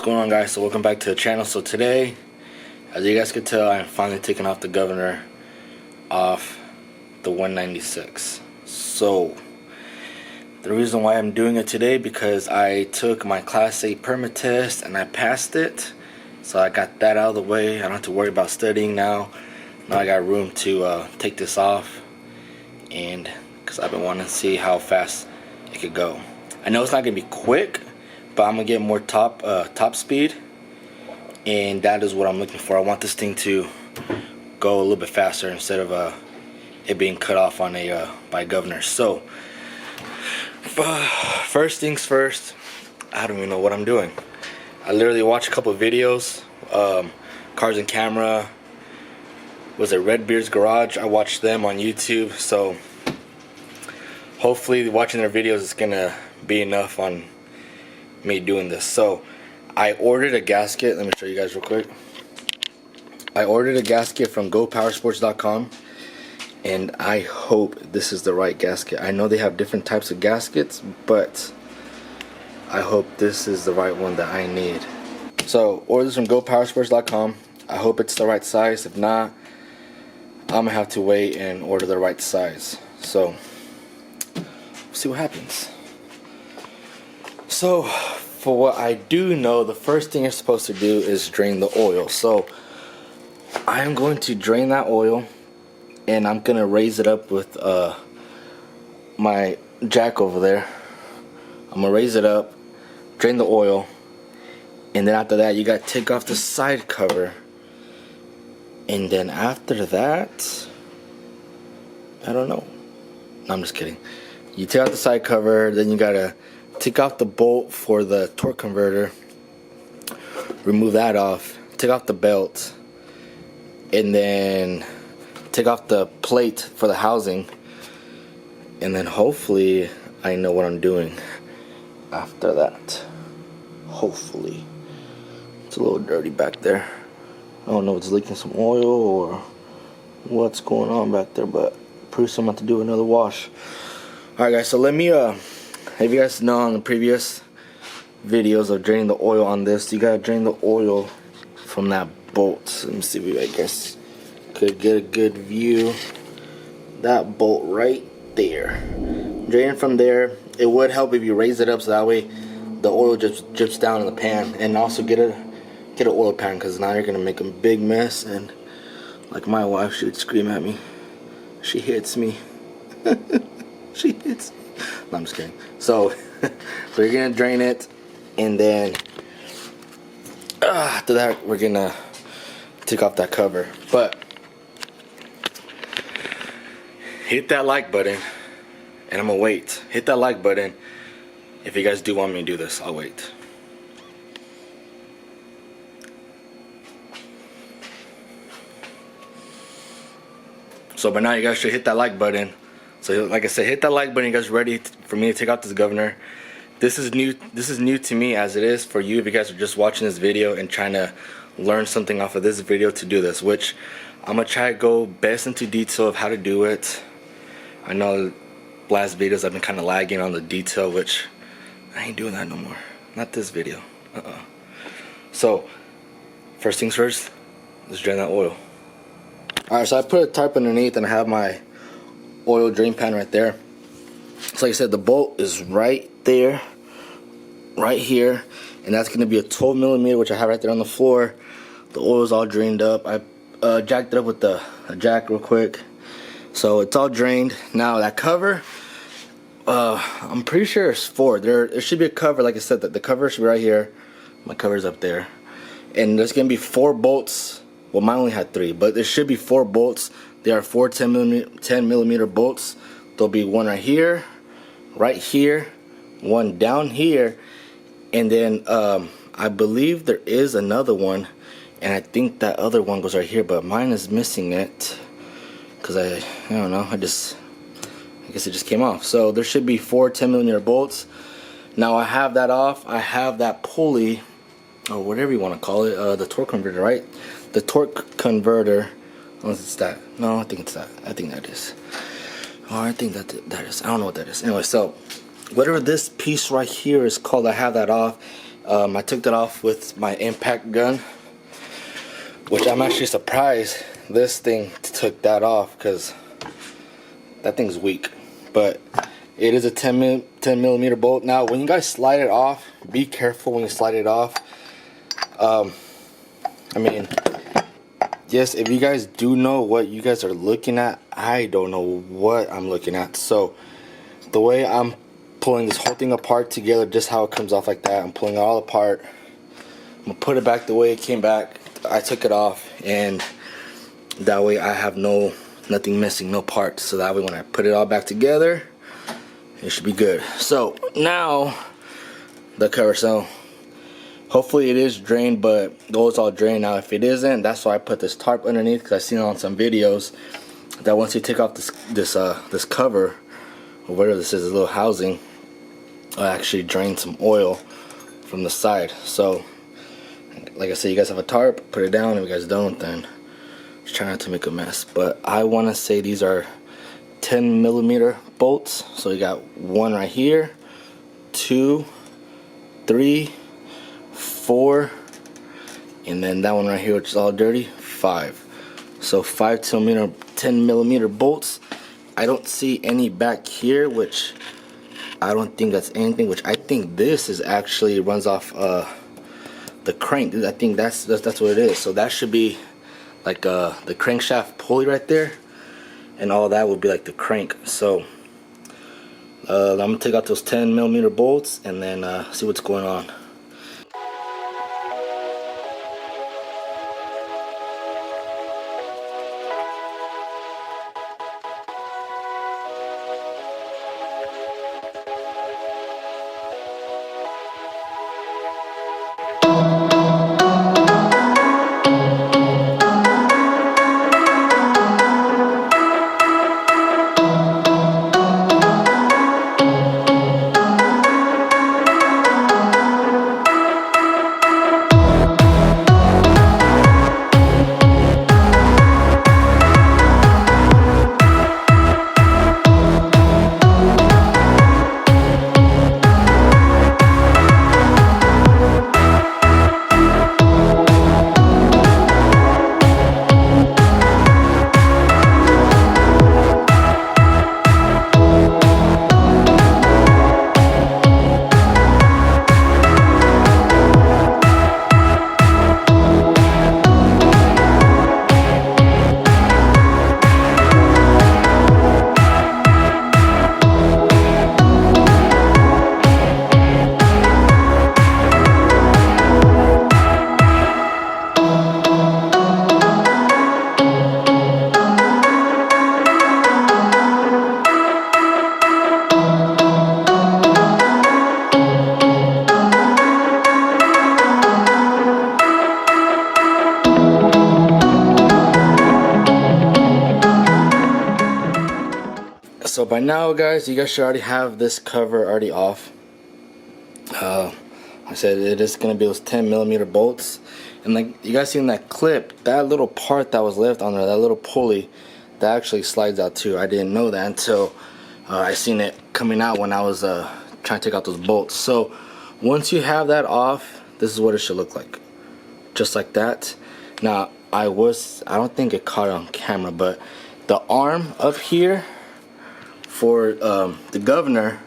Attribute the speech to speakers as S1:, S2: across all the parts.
S1: going on, guys? So welcome back to the channel. So today, as you guys can tell, I'm finally taking off the governor off the 196. So the reason why I'm doing it today, because I took my Class A permit test and I passed it. So I got that out of the way. I don't have to worry about studying now. Now I got room to take this off, and because I've been wanting to see how fast it could go. I know it's not gonna be quick, but I'm gonna get more top speed, and that is what I'm looking for. I want this thing to go a little bit faster instead of it being cut off on a by governor. So first things first, I don't even know what I'm doing. I literally watched a couple of videos, Cars and Camera, was it Redbeard's Garage? I watched them on YouTube, so hopefully watching their videos is gonna be enough on me doing this. So I ordered a gasket. Let me show you guys real quick. I ordered a gasket from GoPowersports.com, and I hope this is the right gasket. I know they have different types of gaskets, but I hope this is the right one that I need. So order this from GoPowersports.com. I hope it's the right size. If not, I'm gonna have to wait and order the right size. So we'll see what happens. So for what I do know, the first thing you're supposed to do is drain the oil. So I am going to drain that oil, and I'm gonna raise it up with my jack over there. I'm gonna raise it up, drain the oil, and then after that you gotta take off the side cover. And then after that, I don't know. No, I'm just kidding. You take out the side cover, then you gotta take off the bolt for the torque converter, remove that off, take off the belt, and then take off the plate for the housing, and then hopefully I know what I'm doing after that. Hopefully. It's a little dirty back there. I don't know if it's leaking some oil or what's going on back there, but pretty soon I'm about to do another wash. Alright guys, so let me if you guys know on the previous videos of draining the oil on this, you gotta drain the oil from that bolt. Let me see if I guess could get a good view. That bolt right there. Drain it from there. It would help if you raise it up so that way the oil just drips down in the pan. And also get an oil pan, because now you're gonna make a big mess, and like my wife, she would scream at me. She hits me. She hits me. No, I'm just kidding. So we're gonna drain it, and then after that we're gonna take off that cover. But hit that like button, and I'm gonna wait. Hit that like button if you guys do want me to do this. I'll wait. So by now you guys should hit that like button. So like I said, hit that like button. You guys ready for me to take out this governor? This is new. This is new to me, as it is for you if you guys are just watching this video and trying to learn something off of this video to do this. Which I'm gonna try to go best into detail of how to do it. I know last videos I've been kind of lagging on the detail, which I ain't doing that no more. Not this video. So first things first, let's drain that oil. Alright, so I put a tarp underneath, and I have my oil drain pan right there. So like I said, the bolt is right there, right here, and that's going to be a 12mm, which I have right there on the floor. The oil is all drained up. I jacked it up with a jack real quick, so it's all drained. Now that cover, I'm pretty sure it's 4. There should be a cover. Like I said, that the cover should be right here. My cover's up there, and there's going to be 4 bolts. Well, mine only had 3, but there should be 4 bolts. There are 4 10mm bolts. There'll be one right here, one down here, and then I believe there is another one, and I think that other one goes right here, but mine is missing it because I don't know. I guess it just came off. So there should be 4 10mm bolts. Now I have that off. I have that pulley, or whatever you want to call it, the torque converter, right? The torque converter, unless it's that. No, I think it's that. I think that is. Oh, I think that is. I don't know what that is. Anyway, so whatever this piece right here is called, I have that off, I took that off with my impact gun, which I'm actually surprised this thing took that off, because that thing's weak. But it is a 10 millimeter bolt. Now when you guys slide it off, be careful when you slide it off. I mean, yes, if you guys do know what you guys are looking at, I don't know what I'm looking at. So the way I'm pulling this whole thing apart together, just how it comes off like that, I'm pulling it all apart. I'm gonna put it back the way it came back. I took it off, and that way I have nothing missing, no parts. So that way when I put it all back together, it should be good. So now the cover. So hopefully it is drained, but the oil's all drained. Now if it isn't, that's why I put this tarp underneath, because I've seen on some videos that once you take off this cover, or whatever this is, a little housing, it'll actually drain some oil from the side. So like I said, you guys have a tarp, put it down. If you guys don't, then just try not to make a mess. But I want to say these are 10 millimeter bolts. So you got one right here, 2, 3, 4, and then that one right here, which is all dirty, 5. So 5 10 millimeter bolts. I don't see any back here, which I don't think that's anything. Which I think this is actually runs off the crank. I think that's what it is. So that should be like the crankshaft pulley right there, and all that would be like the crank. So I'm gonna take out those 10 millimeter bolts and then see what's going on. So by now, guys, you guys should already have this cover already off. I said it is gonna be those 10 millimeter bolts, and like you guys seen that clip, that little part that was left on there, that little pulley, that actually slides out too. I didn't know that until I seen it coming out when I was trying to take out those bolts. So once you have that off, this is what it should look like, just like that. Now I don't think it caught it on camera, but the arm up here for the governor,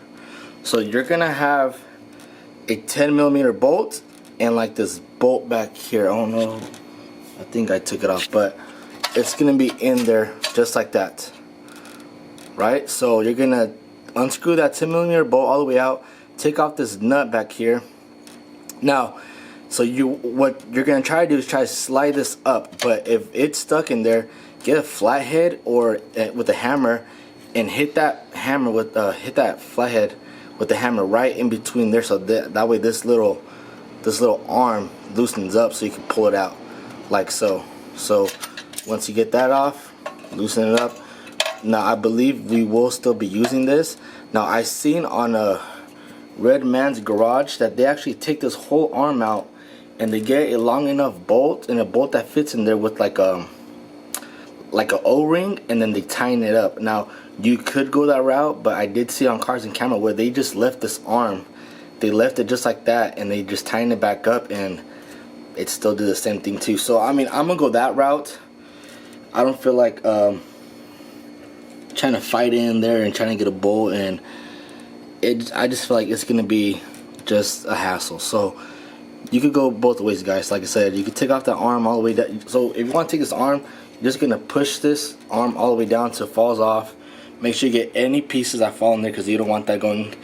S1: so you're gonna have a 10 millimeter bolt and like this bolt back here. I don't know, I think I took it off, but it's gonna be in there just like that, right? So you're gonna unscrew that 10 millimeter bolt all the way out, take off this nut back here. Now, so what you're gonna try to do is try to slide this up, but if it's stuck in there, get a flathead or with a hammer and hit that hammer with hit that flathead with the hammer right in between there, so that way this little arm loosens up so you can pull it out like so. So once you get that off, loosen it up. Now I believe we will still be using this. Now I seen on a Red Man's Garage that they actually take this whole arm out and they get a long enough bolt, and a bolt that fits in there with like a O-ring, and then they tighten it up. Now you could go that route, but I did see on Cars and Camera where they just left this arm they left it just like that and they just tightened it back up and it still did the same thing too. So I mean, I'm gonna go that route. I don't feel like trying to fight in there and trying to get a bolt, and I just feel like it's gonna be just a hassle. So you could go both ways, guys. Like I said, you could take off that arm all the way down. So if you want to take this arm, you're just gonna push this arm all the way down till it falls off. Make sure you get any pieces that fall in there, because you don't want that going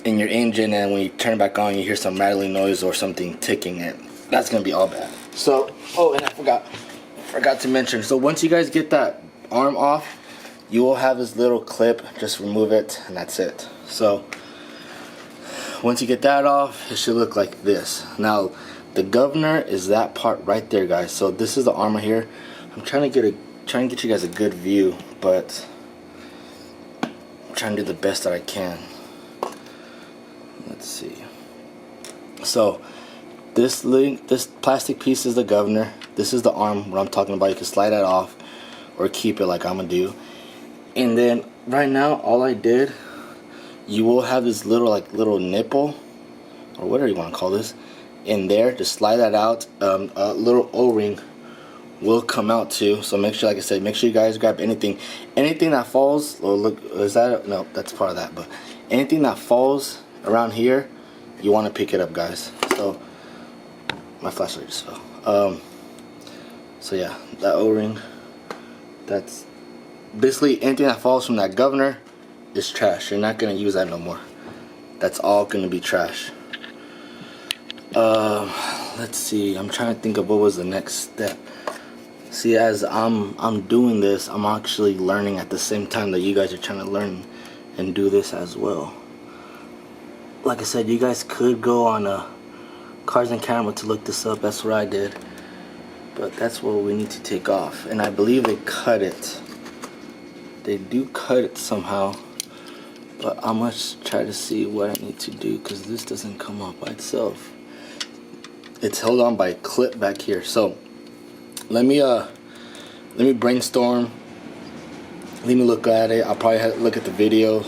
S1: in your engine, and when you turn it back on, you hear some rattling noise or something ticking it. That's gonna be all bad. So, oh, and I forgot to mention, so once you guys get that arm off, you will have this little clip. Just remove it and that's it. So once you get that off, it should look like this. Now the governor is that part right there, guys. So this is the arm right here. I'm trying to get you guys a good view, but I'm trying to do the best that I can. Let's see. So this plastic piece is the governor. This is the arm, what I'm talking about. You can slide that off or keep it like I'm gonna do. And then right now, all I did, you will have this little nipple, or whatever you want to call this, in there. Just slide that out. A little O-ring will come out too. So make sure, like I said, make sure you guys grab anything that falls. Oh, look, is that? No, that's part of that. But anything that falls around here, you want to pick it up, guys. So my flashlight just fell. So yeah, that O-ring, that's basically anything that falls from that governor is trash. You're not gonna use that no more. That's all gonna be trash. Let's see, I'm trying to think of what was the next step. See, as I'm doing this, I'm actually learning at the same time that you guys are trying to learn and do this as well. Like I said, you guys could go on Cars and Camera to look this up. That's what I did. But that's what we need to take off. And I believe they cut it. They do cut it somehow. But I'm going to try to see what I need to do, because this doesn't come off by itself. It's held on by a clip back here. So let me brainstorm. Let me look at it. I'll probably have to look at the video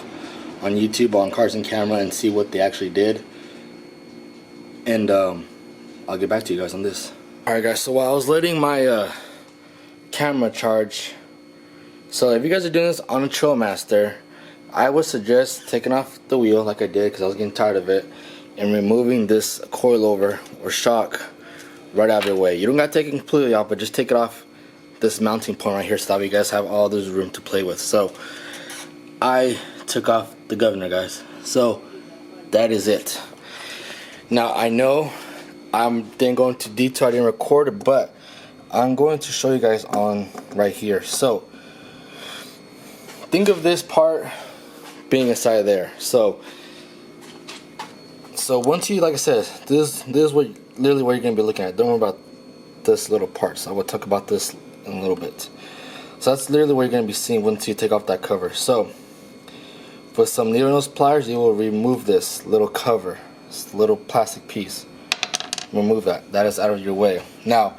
S1: on YouTube on Cars and Camera and see what they actually did. And I'll get back to you guys on this. Alright guys, so while I was letting my camera charge, so if you guys are doing this on a Trailmaster, I would suggest taking off the wheel like I did, because I was getting tired of it, and removing this coilover or shock right out of the way. You don't got to take it completely off, but just take it off this mounting point right here, so that you guys have all this room to play with. So I took off the governor, guys. So that is it. Now I know I'm then going to detail, I didn't record it, but I'm going to show you guys on right here. So think of this part being inside there. So once you, like I said, this is what literally what you're gonna be looking at. Don't worry about this little part. So I will talk about this in a little bit. So that's literally what you're gonna be seeing once you take off that cover. So with some needle nose pliers, you will remove this little cover, this little plastic piece. Remove that. That is out of your way. Now,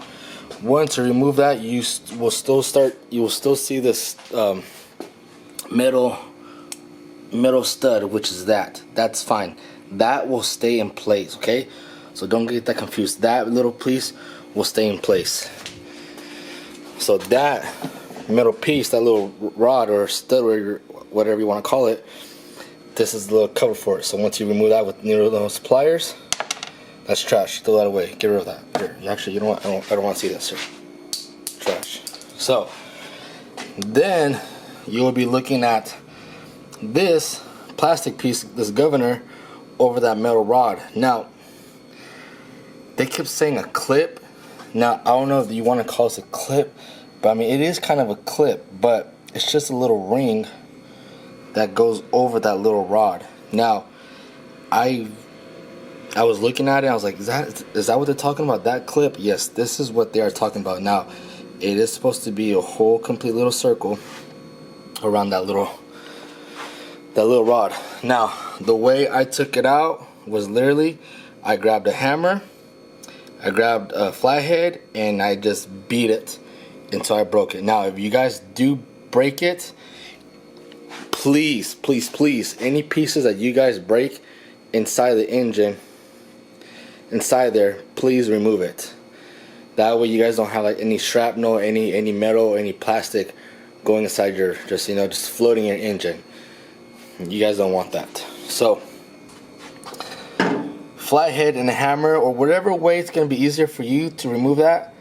S1: once you remove that, you will still see this metal stud, which is that's fine. That will stay in place, okay? So don't get that confused. That little piece will stay in place. So that metal piece, that little rod or stud, or whatever you want to call it, this is the little cover for it. So once you remove that with needle nose pliers, that's trash. Throw that away. Get rid of that. Here, actually, you know what? I don't want to see this. Here, trash. So then you will be looking at this plastic piece, this governor, over that metal rod. Now they kept saying a clip. Now I don't know if you want to call this a clip, but I mean it is kind of a clip, but it's just a little ring that goes over that little rod. Now I was looking at it, I was like, is that what they're talking about, that clip? Yes, this is what they are talking about. Now it is supposed to be a whole complete little circle around that little rod. Now the way I took it out was literally, I grabbed a hammer, I grabbed a flathead, and I just beat it until I broke it. Now if you guys do break it, please, any pieces that you guys break, inside the engine, inside there, please remove it. That way you guys don't have like any shrapnel, any metal, any plastic going inside your, just floating in your engine. You guys don't want that. So flathead and a hammer, or whatever way it's going to be easier for you to remove that,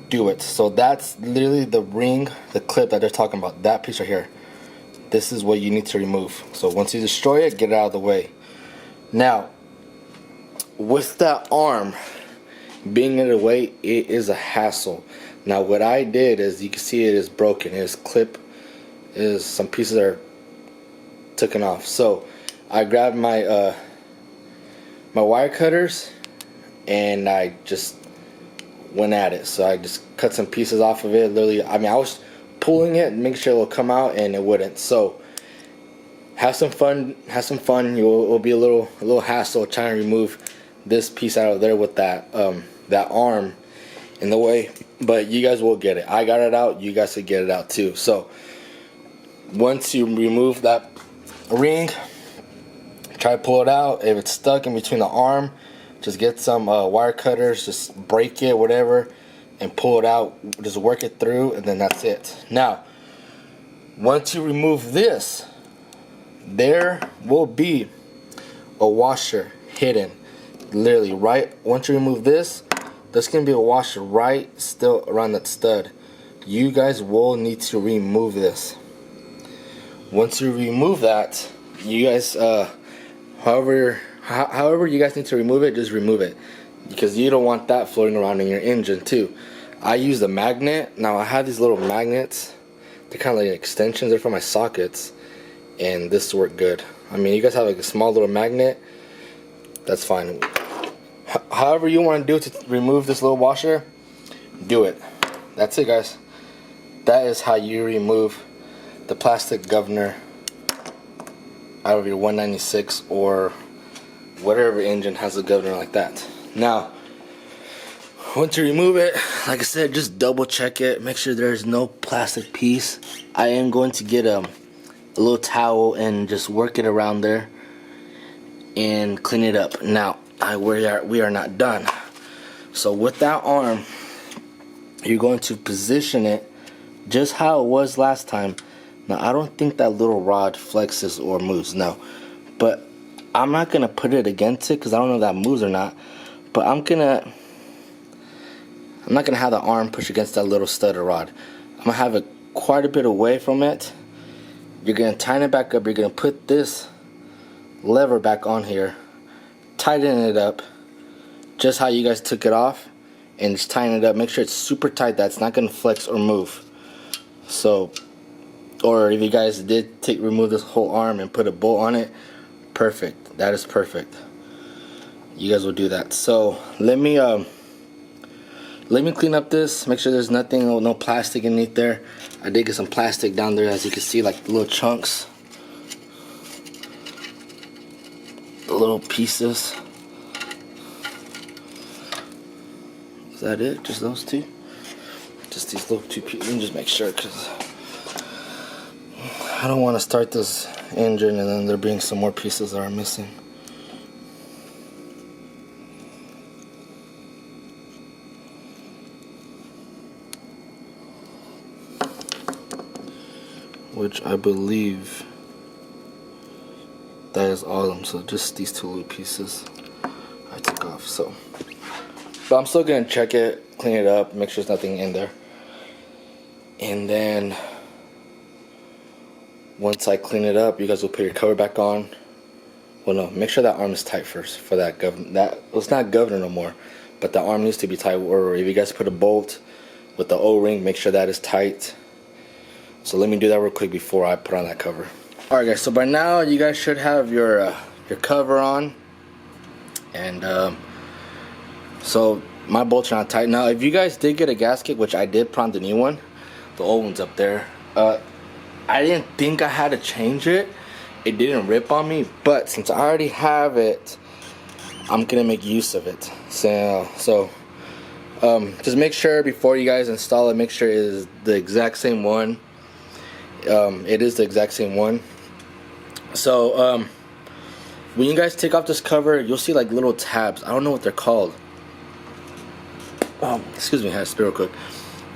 S1: do it. So that's literally the ring, the clip that they're talking about, that piece right here. This is what you need to remove. So once you destroy it, get it out of the way. Now, with that arm being in the way, it is a hassle. Now what I did is, you can see it is broken. His clip is, some pieces are taken off. So I grabbed my my wire cutters and I just went at it. So I just cut some pieces off of it. Literally, I mean, I was pulling it, making sure it will come out, and it wouldn't. So have some fun. Have some fun. It'll be a little hassle trying to remove this piece out of there with that that arm in the way. But you guys will get it. I got it out. You guys could get it out too. So once you remove that ring, try to pull it out. If it's stuck in between the arm, just get some wire cutters, just break it, whatever, and pull it out. Just work it through, and then that's it. Now, once you remove this, there will be a washer hidden. Literally, right, once you remove this, there's going to be a washer right still around that stud. You guys will need to remove this. Once you remove that, you guys, however you guys need to remove it, just remove it, because you don't want that floating around in your engine too. I use a magnet. Now I have these little magnets. They're kind of like extensions. They're for my sockets, and this work good. I mean, you guys have like a small little magnet, that's fine. However you want to do it to remove this little washer, do it. That's it, guys. That is how you remove the plastic governor out of your 196 or whatever engine has a governor like that. Now, once you remove it, like I said, just double check it. Make sure there's no plastic piece. I am going to get a little towel and just work it around there and clean it up. Now, we are not done. So with that arm, you're going to position it just how it was last time. Now, I don't think that little rod flexes or moves, no. But I'm not going to put it against it because I don't know if that moves or not. But I'm not going to have the arm push against that little stud or rod. I'm going to have it quite a bit away from it. You're going to tighten it back up. You're going to put this lever back on here. Tighten it up just how you guys took it off, and just tighten it up. Make sure it's super tight, that it's not going to flex or move. So, or if you guys did remove this whole arm and put a bolt on it, perfect. That is perfect. You guys will do that. So let me clean up this. Make sure there's nothing, no plastic underneath there. I did get some plastic down there, as you can see, like little chunks, the little pieces. Is that it? Just those two? Just these little two pieces. Let me just make sure, because I don't want to start this engine and then there being some more pieces that are missing. Which I believe that is all of them. So just these two little pieces I took off. So, but I'm still gonna check it, clean it up, make sure there's nothing in there. And then once I clean it up, you guys will put your cover back on. Well, no, make sure that arm is tight first for that governor. Well, it's not governor no more, but the arm needs to be tight. Or if you guys put a bolt with the O-ring, make sure that is tight. So let me do that real quick before I put on that cover. Alright guys, so by now you guys should have your cover on. And so my bolts are not tight. Now if you guys did get a gasket, which I did, put on the new one, the old one's up there. I didn't think I had to change it. It didn't rip on me, but since I already have it, I'm gonna make use of it. So just make sure before you guys install it, make sure it is the exact same one. It is the exact same one. So when you guys take off this cover, you'll see like little tabs. I don't know what they're called. Excuse me, I had to spit real quick.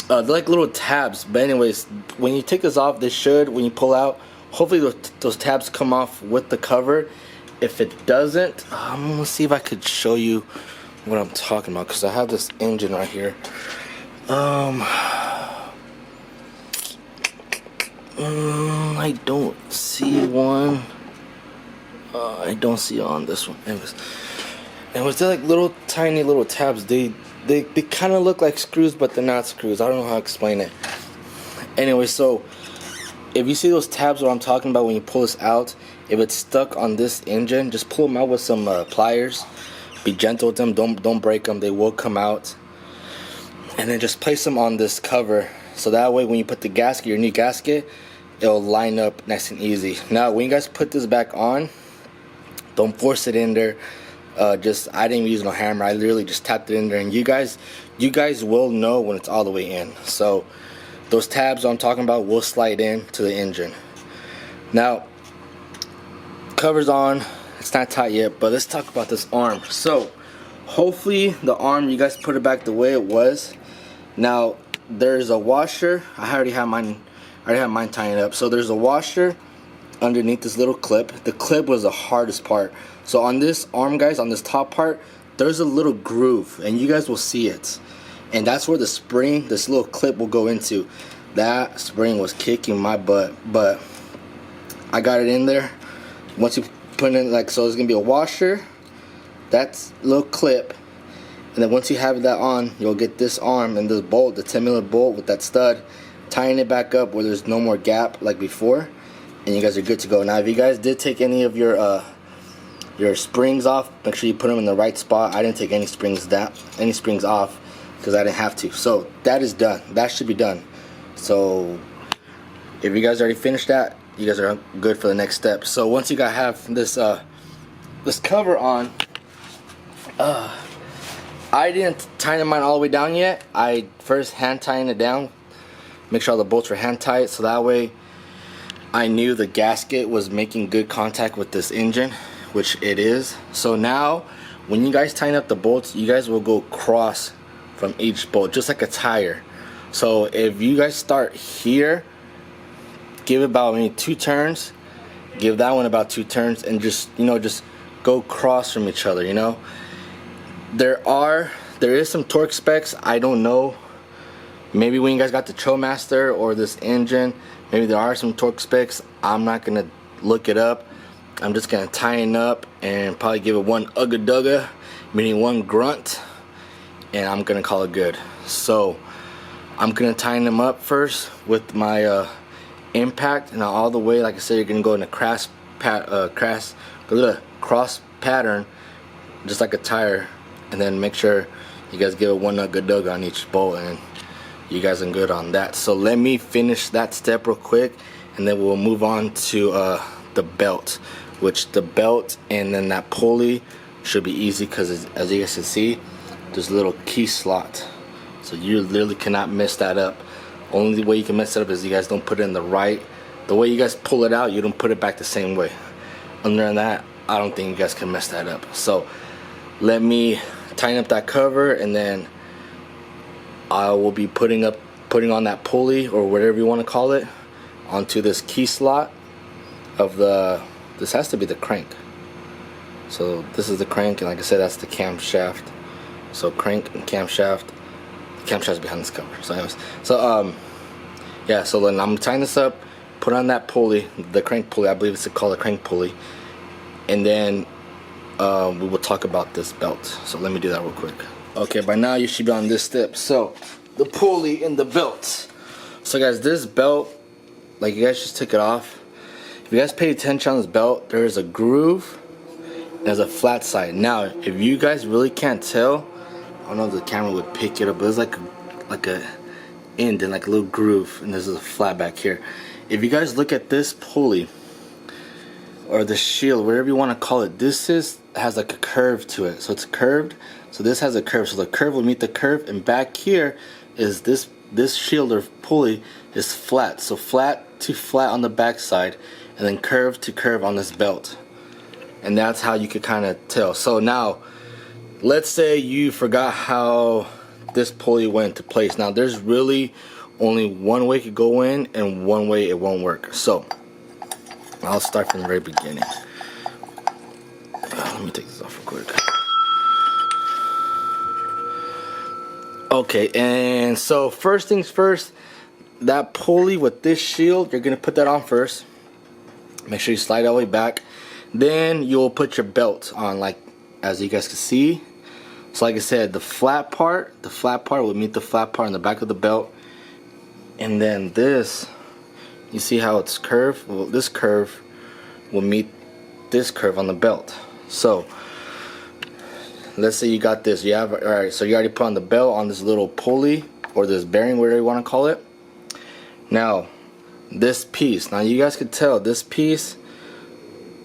S1: They're like little tabs, but anyways, when you take this off, they should, when you pull out, hopefully those tabs come off with the cover. If it doesn't, I'm gonna see if I could show you what I'm talking about, because I have this engine right here. I don't see one. I don't see on this one. Anyways, they're like little tiny little tabs. They kind of look like screws, but they're not screws. I don't know how to explain it. Anyway, so if you see those tabs, what I'm talking about, when you pull this out, if it's stuck on this engine, just pull them out with some pliers. Be gentle with them. Don't break them. They will come out. And then just place them on this cover, so that way when you put the gasket, your new gasket, it'll line up nice and easy. Now, when you guys put this back on, don't force it in there. I didn't even use no hammer. I literally just tapped it in there, and you guys will know when it's all the way in. So those tabs I'm talking about will slide in to the engine. Now, cover's on. It's not tight yet, but let's talk about this arm. So hopefully the arm, you guys put it back the way it was. Now there's a washer. I already have mine tying up. So there's a washer underneath this little clip. The clip was the hardest part. So on this arm, guys, on this top part, there's a little groove, and you guys will see it. And that's where the spring, this little clip, will go into. That spring was kicking my butt, but I got it in there. Once you put it in, like, so there's gonna be a washer, that's little clip, and then once you have that on, you'll get this arm and this bolt, the 10mm bolt with that stud, tying it back up where there's no more gap like before, and you guys are good to go. Now, if you guys did take any of your springs off, make sure you put them in the right spot. I didn't take any springs off because I didn't have to. So that is done. That should be done. So if you guys already finished that, you guys are good for the next step. So once you guys have this cover on, I didn't tighten mine all the way down yet. I first hand tying it down, make sure all the bolts were hand tight, so that way I knew the gasket was making good contact with this engine, which it is. So now when you guys tighten up the bolts, you guys will go cross from each bolt, just like a tire. So if you guys start here, give it about maybe 2 turns, give that one about 2 turns, and just go cross from each other. There is some torque specs. I don't know, maybe when you guys got the Trailmaster or this engine, maybe there are some torque specs. I'm not gonna look it up. I'm just gonna tighten up and probably give it one ugga dugga, meaning one grunt, and I'm gonna call it good. So I'm gonna tighten them up first with my impact, and all the way, like I said, you're gonna go in a cross pattern, just like a tire, and then make sure you guys give it one ugga dugga on each bolt, and you guys are good on that. So let me finish that step real quick, and then we'll move on to the belt, which the belt and then that pulley should be easy, because as you guys can see, there's a little key slot, so you literally cannot mess that up. Only way you can mess it up is you guys don't put it in the way you guys pull it out, you don't put it back the same way. Other than that, I don't think you guys can mess that up. So let me tighten up that cover, and then I will be putting on that pulley, or whatever you want to call it, onto this key slot of this has to be the crank. So this is the crank, and like I said, that's the camshaft. So crank and camshaft. The camshaft's behind this cover. So anyways, yeah, so then I'm tying this up, put on that pulley, the crank pulley, I believe it's called a crank pulley, and then we will talk about this belt. So let me do that real quick. Okay, by now you should be on this step. So the pulley and the belt. So guys, this belt, like, you guys just took it off. If you guys pay attention on this belt, there is a groove and there's a flat side. Now, if you guys really can't tell, I don't know if the camera would pick it up, but there's like a end and like a little groove, and there's a flat back here. If you guys look at this pulley or the shield, whatever you want to call it, this has like a curve to it. So it's curved. So this has a curve. So the curve will meet the curve, and back here is this shield or pulley is flat. So flat to flat on the back side, and then curve to curve on this belt. and that's how you could kind of tell. So now let's say you forgot how this pulley went into place. Now there's really only one way it could go in and one way it won't work. So I'll start from the very beginning. Let me take this off real quick. Okay, and so first things first, that pulley with this shield, you're gonna put that on first. Make sure you slide all the way back. Then you'll put your belt on, like as you guys can see. So like I said, the flat part will meet the flat part on the back of the belt. And then this, you see how it's curved? Well, this curve will meet this curve on the belt. So let's say you got this. You have, alright, so you already put on the belt on this little pulley or this bearing, whatever you want to call it. Now this piece, now you guys could tell this piece,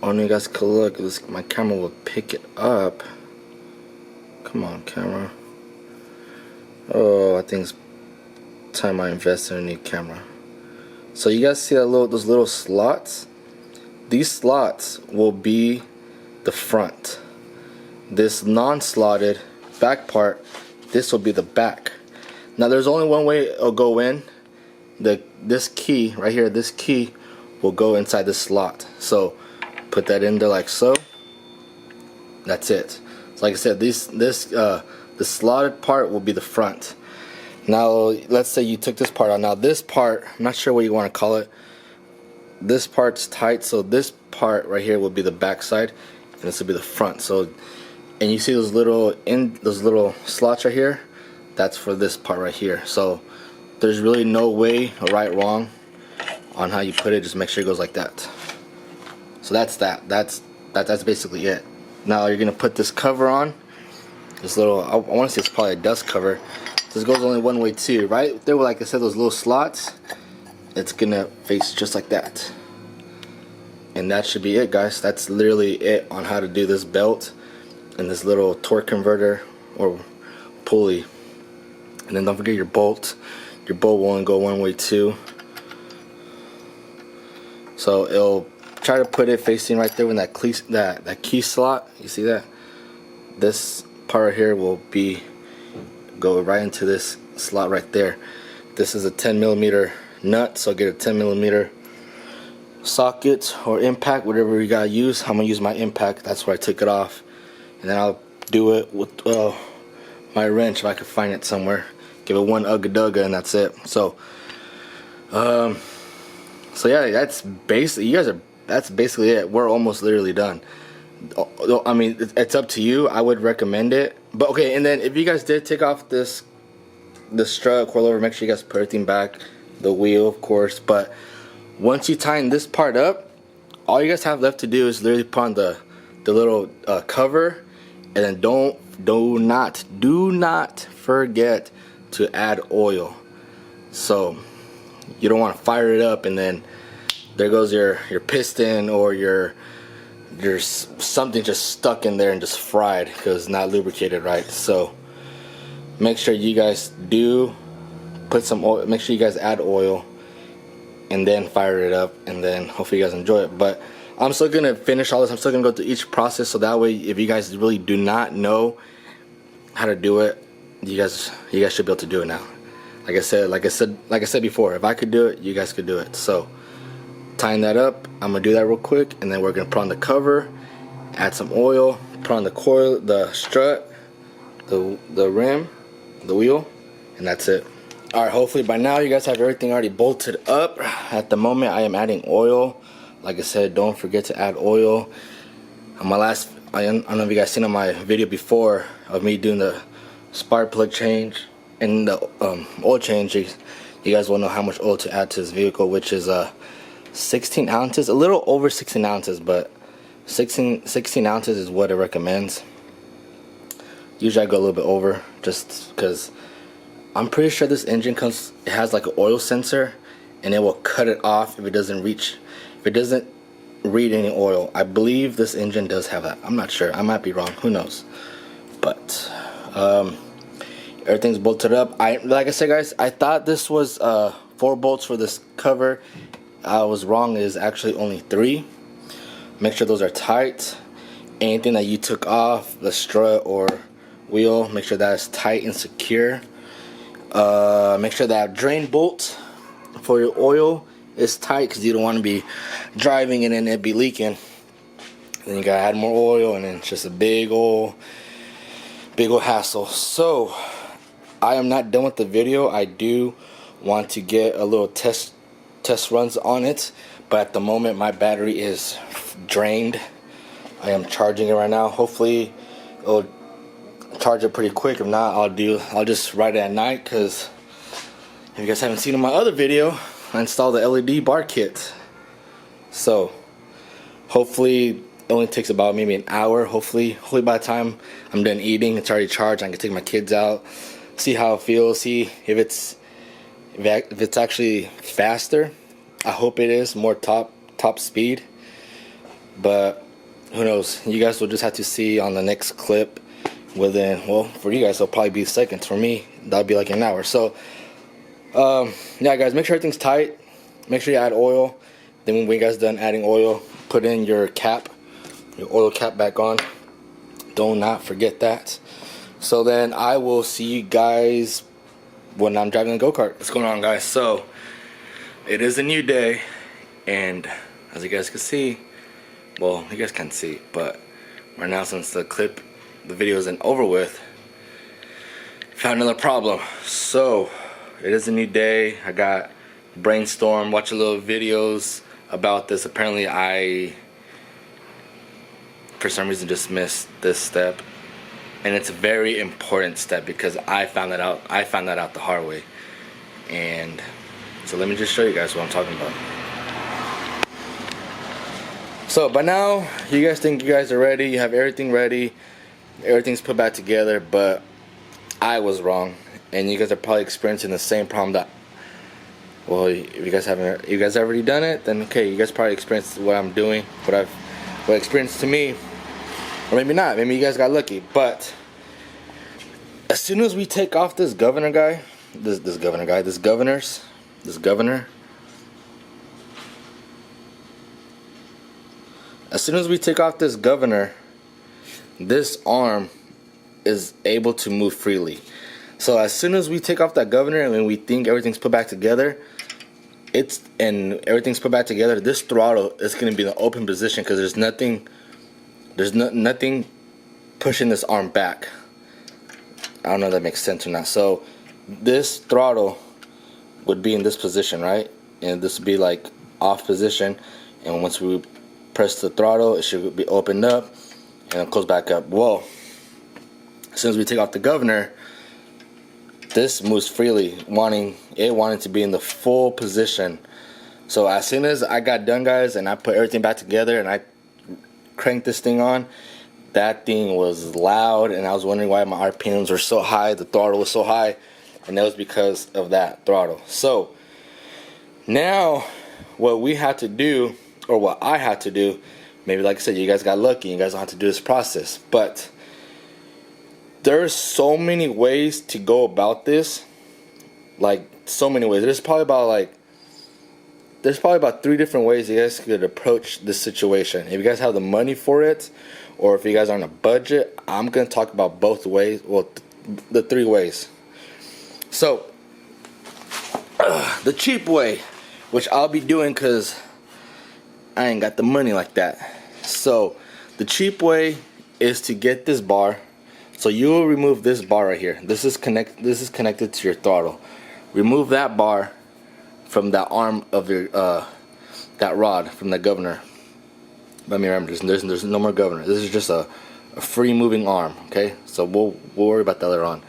S1: oh, you guys could look, this, my camera will pick it up. Come on, camera. Oh, I think it's time I invest in a new camera. So you guys see that those little slots? These slots will be the front. This non-slotted back part, this will be the back. Now there's only one way it'll go in. This key right here, this key will go inside this slot. So put that in there like so. That's it. So like I said, the slotted part will be the front. Now let's say you took this part out. Now this part, I'm not sure what you want to call it. This part's tight, so this part right here will be the back side, and this will be the front. So, and you see those little slots right here? That's for this part right here. So there's really no way or right wrong on how you put it. Just make sure it goes like that. So that's that. That's basically it. Now you're gonna put this cover on. This little, I want to say it's probably a dust cover. This goes only one way too, right there. Like I said, those little slots. It's gonna face just like that. And that should be it, guys. That's literally it on how to do this belt and this little torque converter or pulley. And then don't forget your bolt. Your bolt will only go one way too. So it'll try to put it facing right there when that key slot. You see that? This part right here will go right into this slot right there. This is a 10mm nut, so get a 10mm socket or impact, whatever you gotta use. I'm gonna use my impact. That's where I took it off, and then I'll do it with my wrench if I could find it somewhere. Give it one ugga-dugga, and that's it. So yeah, that's basically that's basically it. We're almost literally done. I mean, it's up to you. I would recommend it, but okay. And then if you guys did take off the strut, coilover, make sure you guys put everything back, the wheel of course. But once you tighten this part up, all you guys have left to do is literally put on the little cover, and then do not forget to add oil. So you don't want to fire it up and then there goes your piston or your something just stuck in there and just fried because it's not lubricated right. So make sure you guys do put some oil, make sure you guys add oil and then fire it up, and then hopefully you guys enjoy it. But I'm still gonna finish all this. I'm still gonna go through each process, so that way if you guys really do not know how to do it, you guys should be able to do it now. Like I said before, if I could do it, you guys could do it. So tying that up, I'm gonna do that real quick, and then we're gonna put on the cover, add some oil, put on the coil, the strut, the rim, the wheel, and that's it. Alright, hopefully by now you guys have everything already bolted up. At the moment I am adding oil. Like I said, don't forget to add oil. On my last, I don't know if you guys seen on my video before of me doing the spark plug change and the oil change. You guys will know how much oil to add to this vehicle, which is 16 ounces, a little over 16 ounces, but 16 ounces is what it recommends. Usually I go a little bit over, just because I'm pretty sure this engine it has like an oil sensor, and it will cut it off if it doesn't read any oil. I believe this engine does have that. I'm not sure. I might be wrong. Who knows? But everything's bolted up. Like I said, guys, I thought this was 4 bolts for this cover. I was wrong. It is actually only 3. Make sure those are tight. anything that you took off, the strut or wheel, make sure that is tight and secure. Make sure that drain bolt for your oil is tight, because you don't want to be driving and then it be leaking. Then you gotta add more oil, and then it's just a big old hassle. So I am not done with the video. I do want to get a little test runs on it, but at the moment my battery is drained. I am charging it right now. Hopefully it'll charge it pretty quick. If not, I'll just ride it at night, because if you guys haven't seen in my other video, I installed the LED bar kit. So hopefully it only takes about maybe an hour. Hopefully by the time I'm done eating, it's already charged. I can take my kids out, see how it feels, see if it's actually faster. I hope it is more top speed, but who knows? You guys will just have to see on the next clip. Within, well, for you guys it'll probably be seconds. For me, that'll be like an hour. So yeah guys, make sure everything's tight. Make sure you add oil. Then when you guys done adding oil, put in your cap, your oil cap back on. Do not forget that. So then I will see you guys when I'm driving the go-kart. What's going on, guys? So it is a new day, and as you guys can see, well, you guys can't see, but right now, since the video isn't over with, found another problem. So it is a new day. I got brainstorm, watch a little videos about this. Apparently I for some reason just missed this step, and it's a very important step because I found that out the hard way. And so let me just show you guys what I'm talking about. So by now you guys think you guys are ready, you have everything ready, everything's put back together, but I was wrong, and you guys are probably experiencing the same problem that, well, if you guys haven't, you guys already done it, then okay, you guys probably experienced what I'm doing, what experienced to me, or maybe not, maybe you guys got lucky. But as soon as we take off this governor guy, this governor, as soon as we take off this governor, this arm is able to move freely. So as soon as we take off that governor and when we think everything's put back together, this throttle is going to be in the open position, because there's nothing pushing this arm back. I don't know if that makes sense or not. So this throttle would be in this position, right? And this would be like off position, and once we press the throttle, it should be opened up and it goes back up. Well, as soon as we take off the governor, this moves freely, wanting to be in the full position. So as soon as I got done, guys, and I put everything back together and I cranked this thing on, that thing was loud, and I was wondering why my RPMs were so high, the throttle was so high, and that was because of that throttle. So now what we had to do, or what I had to do, maybe like I said, you guys got lucky, you guys don't have to do this process, but there's so many ways to go about this, like so many ways. There's probably about 3 different ways you guys could approach this situation. If you guys have the money for it, or if you guys are on a budget, I'm gonna talk about both ways. Well, the 3 ways. So the cheap way, which I'll be doing because I ain't got the money like that. So the cheap way is to get this bar. So you will remove this bar right here. This is connected to your throttle. Remove that bar from that arm of your that rod from the governor. Let me remember, there's no more governor. This is just a free moving arm. Okay, so we'll worry about that later on.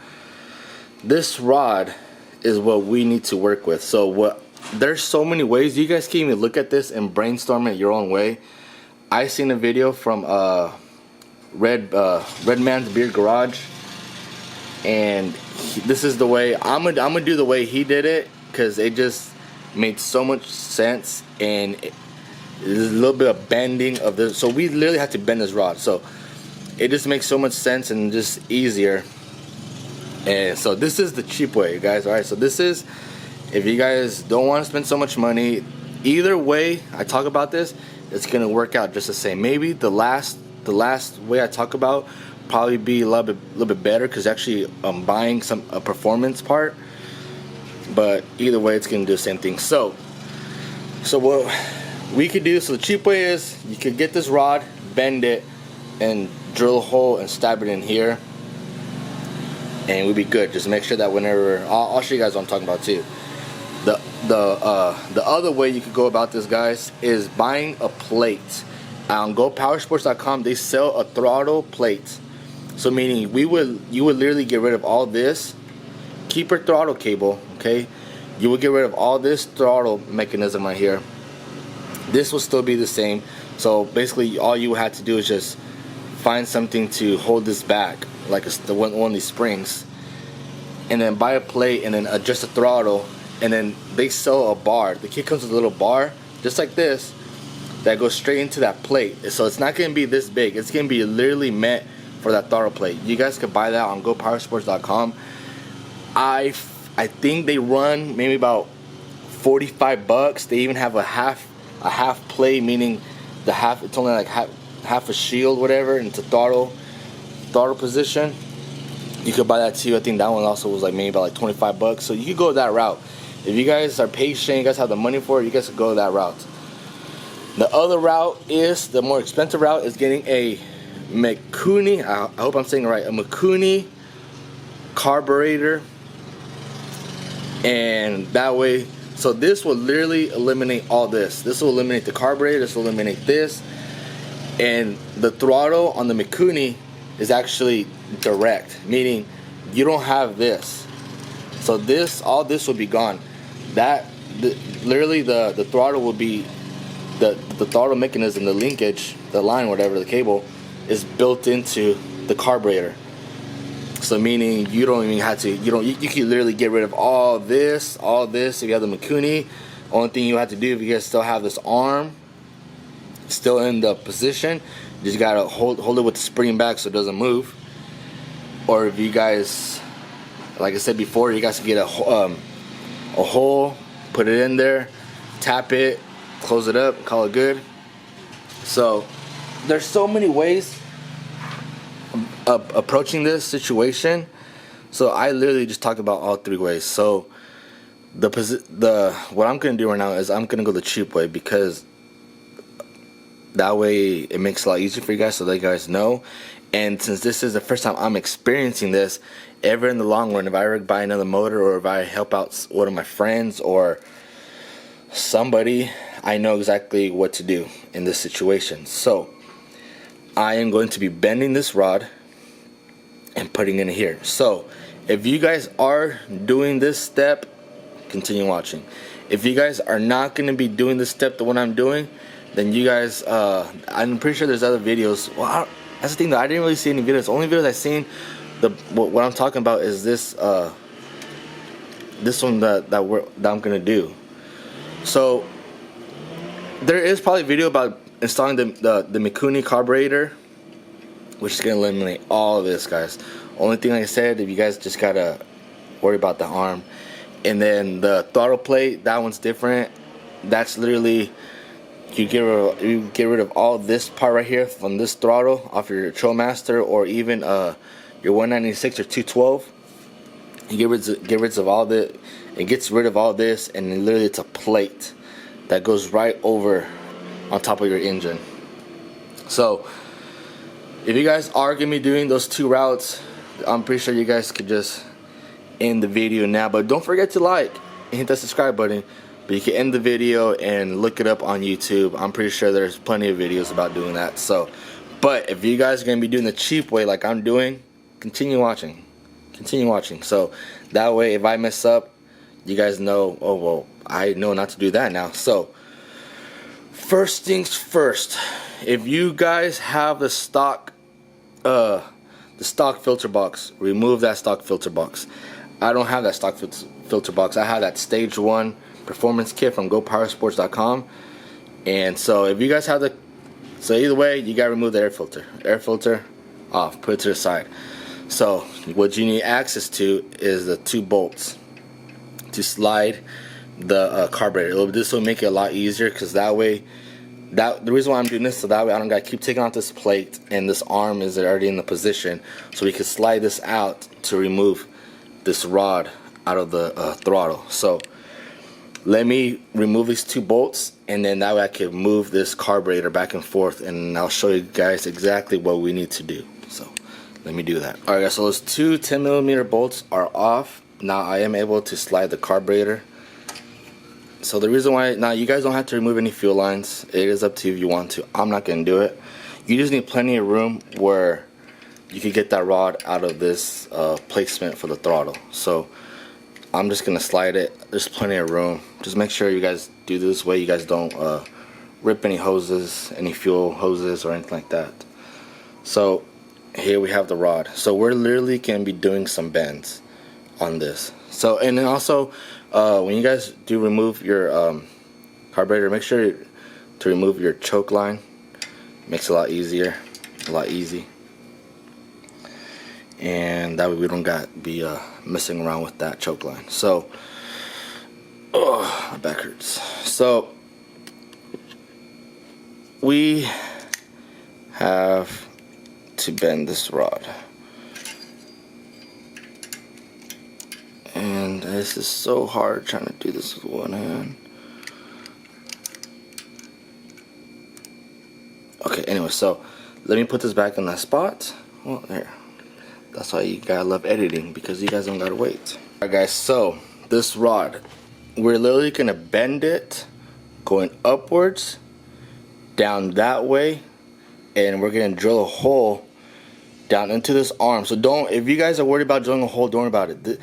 S1: This rod is what we need to work with. So there's so many ways. You guys can even look at this and brainstorm it your own way. I seen a video from Red Man's Beard Garage, and this is the way I'm gonna do the way he did it, because it just made so much sense, and there's a little bit of bending of this. So we literally have to bend this rod, so it just makes so much sense and just easier. And so this is the cheap way, you guys. All right, so this is, if you guys don't want to spend so much money, either way I talk about this, it's gonna work out just the same. Maybe the last the last way I talk about probably be a little bit better, because actually I'm buying a performance part. But either way, it's gonna do the same thing. So what we could do, so the cheap way is you could get this rod, bend it, and drill a hole and stab it in here, and we'd be good. Just make sure that whenever I'll show you guys what I'm talking about too. The other way you could go about this, guys, is buying a plate. On GoPowersports.com, they sell a throttle plate. So meaning you would literally get rid of all this, keep your throttle cable, okay? You would get rid of all this throttle mechanism right here. This will still be the same. So basically all you had to do is just find something to hold this back, like one of these springs, and then buy a plate and then adjust the throttle. And then they sell a bar. The kit comes with a little bar just like this that goes straight into that plate. So it's not going to be this big. It's going to be literally meant for that throttle plate. You guys could buy that on GoPowersports.com. I think they run maybe about $45. They even have a half plate, meaning the half, it's only like half a shield, whatever, and it's a throttle position. You could buy that too. I think that one also was like maybe about like $25. So you could go that route. If you guys are patient, you guys have the money for it, you guys could go that route. The other route is, the more expensive route, is getting a Mikuni, I hope I'm saying it right, a Mikuni carburetor. And that way, so this will literally eliminate all this. This will eliminate the carburetor, this will eliminate this. And the throttle on the Mikuni is actually direct, meaning you don't have this. So all this will be gone. Literally the throttle will be, the throttle mechanism, the linkage, the line, whatever, the cable is built into the carburetor. So meaning you don't even have to, you can literally get rid of all this if you have the Mikuni. Only thing you have to do, if you guys still have this arm still in the position, you just gotta hold it with the spring back so it doesn't move. Or if you guys, like I said before, you guys can get a hole, put it in there, tap it, close it up, call it good. So there's so many ways of approaching this situation. So I literally just talked about all three ways. So what I'm gonna do right now is I'm gonna go the cheap way, because that way it makes it a lot easier for you guys, so that you guys know. And since this is the first time I'm experiencing this, ever in the long run, if I ever buy another motor, or if I help out one of my friends or somebody, I know exactly what to do in this situation. So I am going to be bending this rod and putting it in here. So if you guys are doing this step, continue watching. If you guys are not going to be doing this step, the one I'm doing, then you guys, I'm pretty sure there's other videos. Well, that's the thing, though, I didn't really see any videos. The only videos I've seen, what I'm talking about is this one that I'm gonna do. So there is probably a video about installing the Mikuni carburetor, which is gonna eliminate all of this, guys. Only thing, like I said, if you guys just gotta worry about the arm. And then the throttle plate, that one's different. That's literally, you get rid of all this part right here from this throttle off your Trailmaster, or even your 196 or 212. You get rid of all the, it gets rid of all this, and then literally it's a plate that goes right over on top of your engine. So if you guys are gonna be doing those two routes, I'm pretty sure you guys could just end the video now. But don't forget to like and hit that subscribe button. But you can end the video and look it up on YouTube. I'm pretty sure there's plenty of videos about doing that. So, but if you guys are gonna be doing the cheap way like I'm doing, continue watching. Continue watching. So that way, if I mess up, you guys know, oh well, I know not to do that now. So first things first, if you guys have the stock filter box, remove that stock filter box. I don't have that stock filter box. I have that stage 1 performance kit from GoPowersports.com. And so if you guys have so either way, you gotta remove the air filter off, put it to the side. So what you need access to is the 2 bolts to slide the carburetor. This will make it a lot easier, because that way the reason why I'm doing this, so that way I don't gotta keep taking off this plate and this arm is already in the position, so we can slide this out to remove this rod out of the throttle. So let me remove these 2 bolts, and then that way I can move this carburetor back and forth, and I'll show you guys exactly what we need to do. So let me do that. Alright guys, so those 2 10mm bolts are off. Now I am able to slide the carburetor. So the reason why, now you guys don't have to remove any fuel lines. It is up to you if you want to. I'm not going to do it. You just need plenty of room where you can get that rod out of this placement for the throttle. So I'm just going to slide it. There's plenty of room. Just make sure you guys do this way. You guys don't rip any hoses, any fuel hoses or anything like that. So here we have the rod. So we're literally going to be doing some bends on this. So, and then also when you guys do remove your carburetor, make sure to remove your choke line. Makes it a lot easier, easy, and that way we don't got be messing around with that choke line. So my back hurts. So we have to bend this rod. And this is so hard trying to do this with one hand. Okay, anyway, so let me put this back in that spot. Well, there. That's why you gotta love editing, because you guys don't gotta wait. Alright guys, so this rod, we're literally gonna bend it going upwards, down that way, and we're gonna drill a hole down into this arm. So don't, if you guys are worried about drilling a hole, don't worry about it.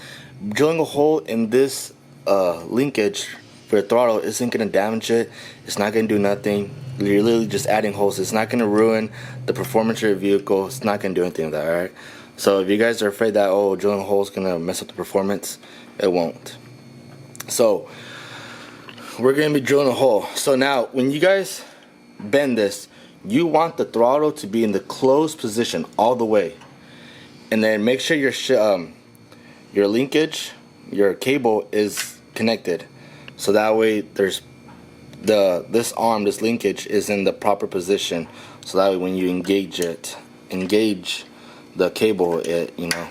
S1: Drilling a hole in this linkage for the throttle isn't going to damage it. It's not going to do nothing. You're literally just adding holes. It's not going to ruin the performance of your vehicle. It's not going to do anything with that, alright? So if you guys are afraid that, oh, drilling a hole is going to mess up the performance, it won't. So we're going to be drilling a hole. So now when you guys bend this, you want the throttle to be in the closed position all the way. And then make sure your linkage, your cable is connected, so that way there's this arm, this linkage is in the proper position, so that way when you engage the cable, it, you know,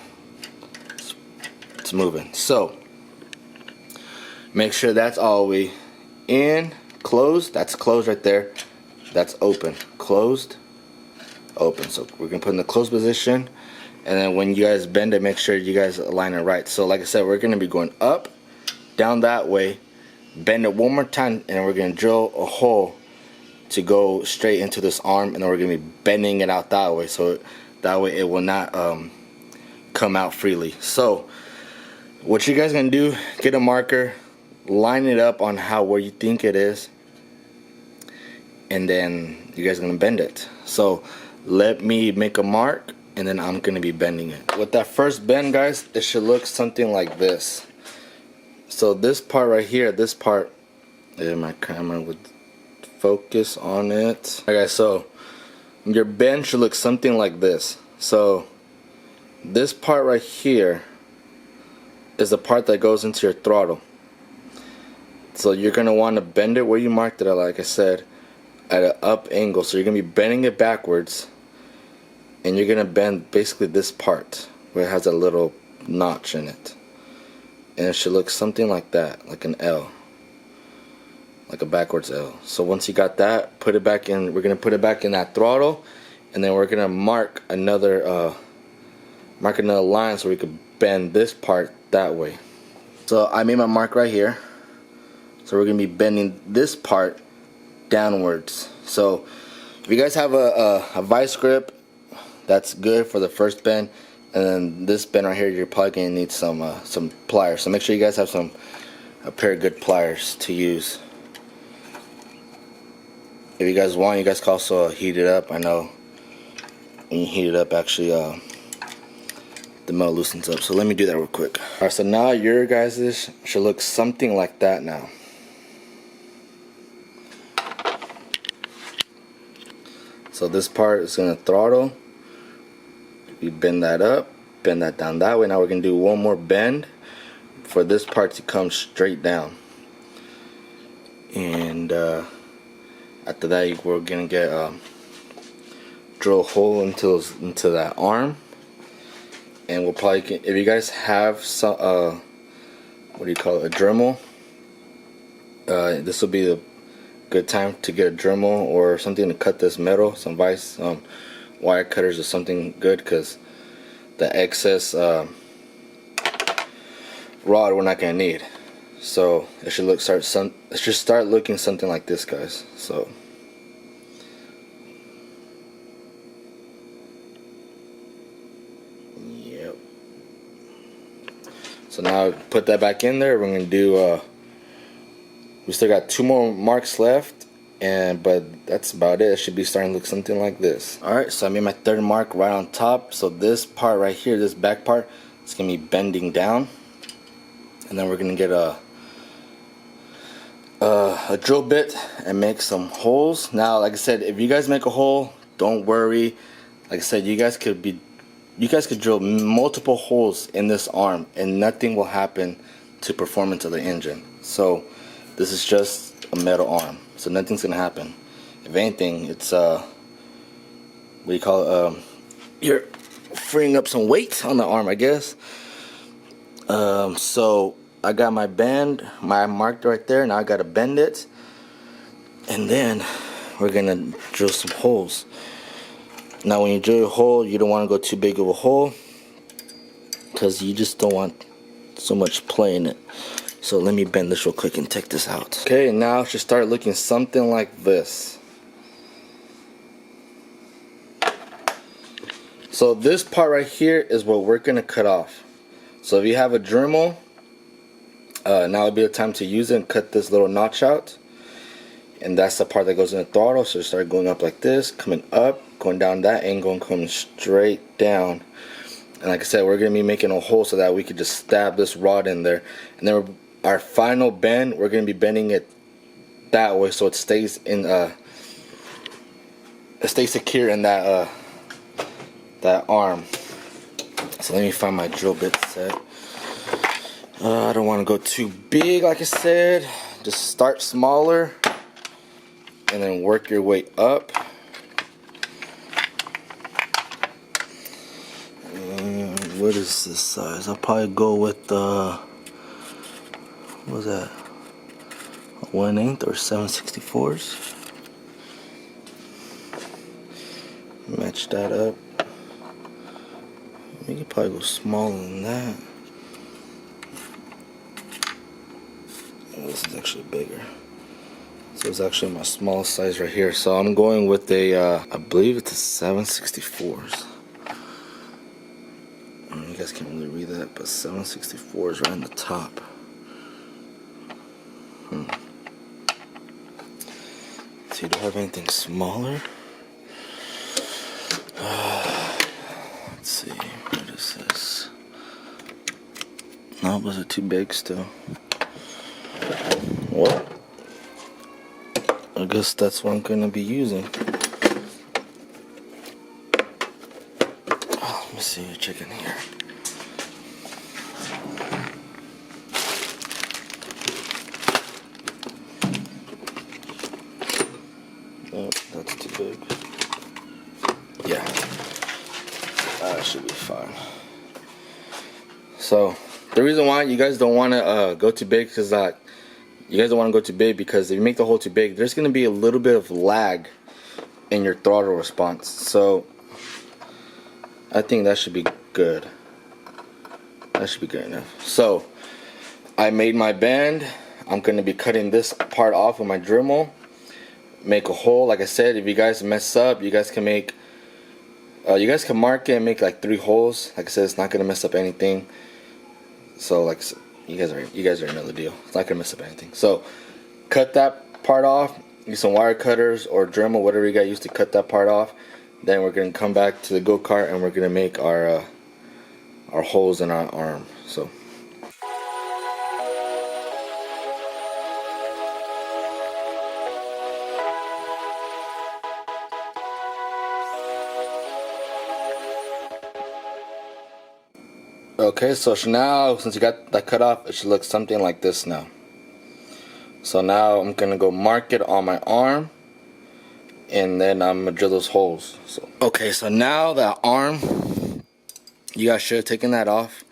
S1: it's moving. So make sure that's all the way in, closed. That's closed right there. That's open, closed, open. So we're gonna put in the closed position. And then when you guys bend it, make sure you guys align it right. So like I said, we're going to be going up, down that way, bend it one more time, and we're going to drill a hole to go straight into this arm, and then we're going to be bending it out that way, so that way it will not come out freely. So what you guys going to do, get a marker, line it up on where you think it is, and then you guys are going to bend it. So let me make a mark, and then I'm going to be bending it. With that first bend, guys, it should look something like this. So this part right here, this part, my camera would focus on it. Okay, so your bend should look something like this. So this part right here is the part that goes into your throttle. So you're going to want to bend it where you marked it, like I said, at an up angle. So you're going to be bending it backwards. And you're going to bend basically this part where it has a little notch in it. And it should look something like that, like an L. Like a backwards L. So once you got that, put it back in. We're going to put it back in that throttle. And then we're going to mark another line so we could bend this part that way. So I made my mark right here. So we're going to be bending this part downwards. So if you guys have a vice grip, that's good for the first bend, and then this bend right here, you're probably gonna need some pliers. So make sure you guys have a pair of good pliers to use. If you guys want, you guys can also heat it up. I know when you heat it up, actually the metal loosens up. So let me do that real quick. Alright, so now your guys' should look something like that now. So this part is gonna throttle. We bend that up, bend that down that way. Now we're going to do one more bend for this part to come straight down. And After that, we're gonna get drill a hole into that arm, and we'll probably get, if you guys have some what do you call it, a Dremel, this will be the good time to get a Dremel or something to cut this metal, some vise, wire cutters or something good, because the excess rod we're not gonna need. So it should start looking something like this, guys. So yep. So now put that back in there. We're gonna do we still got 2 more marks left, but that's about it. It should be starting to look something like this. Alright, so I made my 3rd mark right on top. So this part right here, this back part, it's gonna be bending down, and then we're gonna get a drill bit and make some holes. Now, like I said, if you guys make a hole, don't worry. Like I said, you guys could drill multiple holes in this arm and nothing will happen to performance of the engine. So this is just a metal arm, so nothing's gonna happen. If anything, it's what do you call it, you're freeing up some weight on the arm, I guess. So I got my bend, my marked right there. Now I gotta bend it, and then we're gonna drill some holes. Now when you drill a hole, you don't want to go too big of a hole, because you just don't want so much play in it. So let me bend this real quick and take this out. Okay, now it should start looking something like this. So this part right here is what we're gonna cut off. So if you have a Dremel, now would be the time to use it and cut this little notch out. And that's the part that goes in the throttle. So start going up like this, coming up, going down that angle, and coming straight down. And like I said, we're gonna be making a hole so that we could just stab this rod in there. And then our final bend, we're gonna be bending it that way so it stays in it stays secure in that that arm. So let me find my drill bit set. I don't want to go too big, like I said. Just start smaller and then work your way up. What is this size? I'll probably go with what was that? 1/8 or 7/64s. Match that up. We could probably go smaller than that. This is actually bigger. So it's actually my small size right here. So I'm going with a, I believe it's a 7/64s. You guys can't really read that, but 7/64 is right on the top. See, do I have anything smaller? Let's see, what is this? No, those are too big still. Well, I guess that's what I'm gonna be using. Oh, let me see your chicken here. Oh, that's too big. Yeah, that should be fine. So the reason why you guys don't want to go too big is that you guys don't want to go too big, because if you make the hole too big, there's going to be a little bit of lag in your throttle response. So I think that should be good. That should be good enough. So I made my bend. I'm going to be cutting this part off with my Dremel. Make a hole. Like I said, if you guys mess up, you guys can make you guys can mark it and make like 3 holes. Like I said, it's not going to mess up anything. So like you guys already know the deal. It's not gonna mess up anything. So cut that part off. Use some wire cutters or Dremel, whatever you got used to cut that part off. Then we're gonna come back to the go-kart and we're gonna make our holes in our arm. So. Okay, so now since you got that cut off, it should look something like this now. So now I'm gonna go mark it on my arm, and then I'm gonna drill those holes. So okay, so now that arm, you guys should have taken that off,